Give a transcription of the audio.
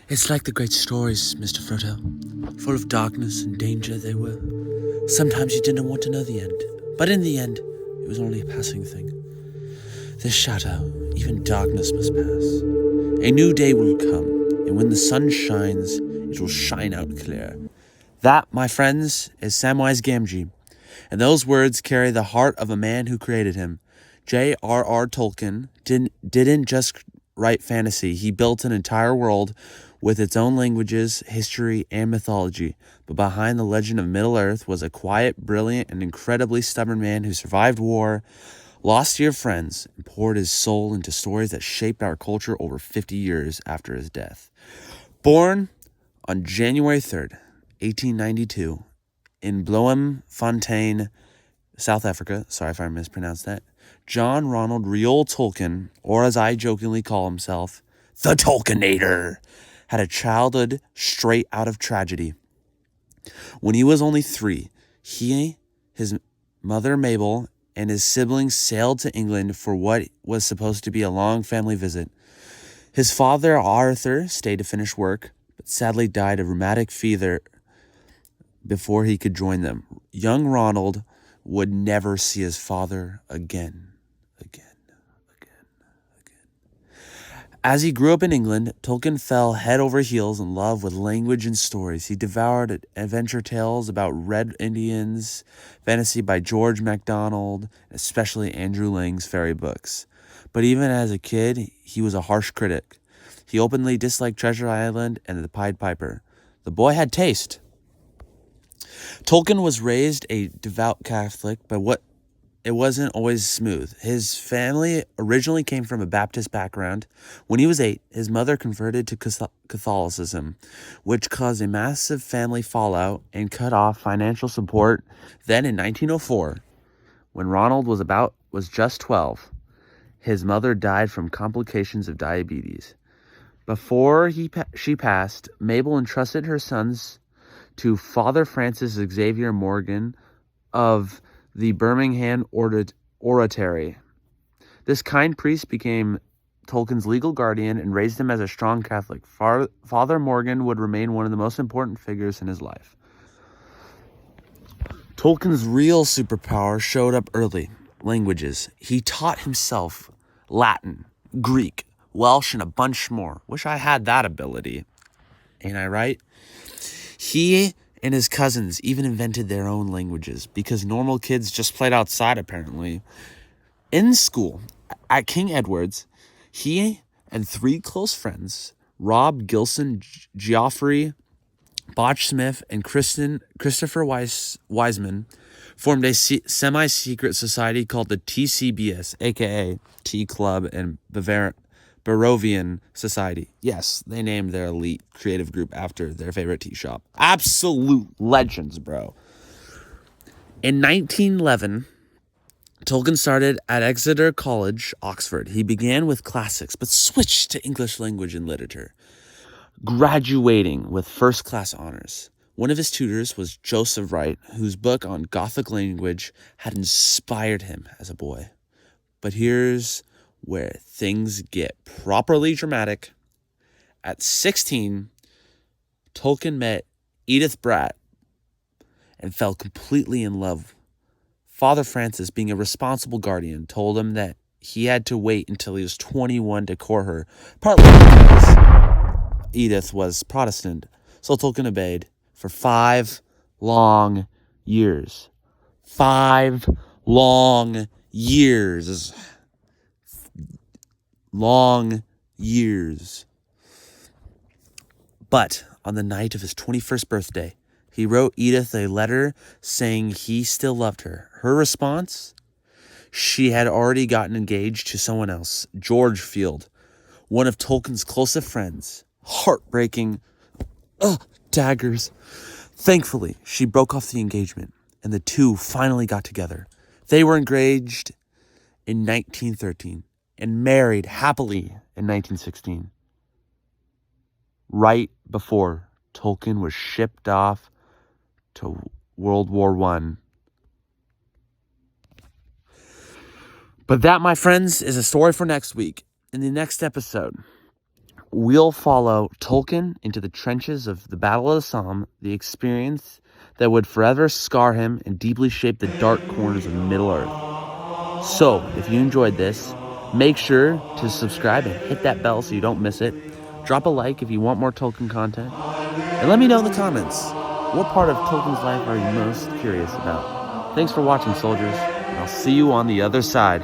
It's like the great stories, Mr. Frodo. Full of darkness and danger they were. Sometimes you didn't want to know the end, but in the end, it was only a passing thing. This shadow, even darkness must pass. A new day will come, and when the sun shines, it will shine out clear. That, my friends, is Samwise Gamgee, and those words carry the heart of a man who created him. J.R.R. Tolkien didn't just write fantasy, he built an entire world with its own languages, history, and mythology. But behind the legend of Middle-earth was a quiet, brilliant, and incredibly stubborn man who survived war, lost dear friends, and poured his soul into stories that shaped our culture over 50 years after his death. Born on January 3rd, 1892, in Bloemfontein, South Africa, sorry if I mispronounced that, John Ronald Reuel Tolkien, or as I jokingly call himself, the Tolkienator, had a childhood straight out of tragedy. When he was only 3, he, his mother Mabel, and his siblings sailed to England for what was supposed to be a long family visit. His father, Arthur, stayed to finish work, but sadly died of rheumatic fever before he could join them. Young Ronald would never see his father again. As he grew up in England, Tolkien fell head over heels in love with language and stories. He devoured adventure tales about Red Indians, fantasy by George MacDonald, especially Andrew Lang's fairy books. But even as a kid, he was a harsh critic. He openly disliked Treasure Island and the Pied Piper. The boy had taste. Tolkien was raised a devout Catholic, but it wasn't always smooth. His family originally came from a Baptist background. When he was 8, his mother converted to Catholicism, which caused a massive family fallout and cut off financial support. Then in 1904, when Ronald was just 12, his mother died from complications of diabetes. Before she passed, Mabel entrusted her sons to Father Francis Xavier Morgan of the Birmingham Oratory. This kind priest became Tolkien's legal guardian and raised him as a strong Catholic. Father Morgan would remain one of the most important figures in his life. Tolkien's real superpower showed up early: languages. He taught himself Latin, Greek, Welsh, and a bunch more. Wish I had that ability. Ain't I right? He and his cousins even invented their own languages because normal kids just played outside, apparently. In school, at King Edward's, he and 3 close friends, Rob Gilson, Geoffrey Botch Smith, and Christopher Wiseman, formed a semi-secret society called the TCBS, aka Tea Club and Barovian Society. Yes, they named their elite creative group after their favorite tea shop. Absolute legends, bro. In 1911, Tolkien started at Exeter College, Oxford. He began with classics, but switched to English language and literature, graduating with first-class honors. One of his tutors was Joseph Wright, whose book on Gothic language had inspired him as a boy. But here's where things get properly dramatic. At 16, Tolkien met Edith Bratt and fell completely in love. Father Francis, being a responsible guardian, told him that he had to wait until he was 21 to court her, partly because Edith was Protestant. So Tolkien obeyed for 5 long years. 5 long years. Long years. But on the night of his 21st birthday, he wrote Edith a letter saying he still loved her. Her response? She had already gotten engaged to someone else, George Field, one of Tolkien's closest friends. Heartbreaking. Daggers. Thankfully, she broke off the engagement, and the two finally got together. They were engaged in 1913 and married happily in 1916, right before Tolkien was shipped off to World War I. But that, my friends, is a story for next week. In the next episode, we'll follow Tolkien into the trenches of the Battle of the Somme, the experience that would forever scar him and deeply shape the dark corners of Middle-earth. So, if you enjoyed this, make sure to subscribe and hit that bell so you don't miss it. Drop a like if you want more Tolkien content. And let me know in the comments, what part of Tolkien's life are you most curious about? Thanks for watching, soldiers, and I'll see you on the other side.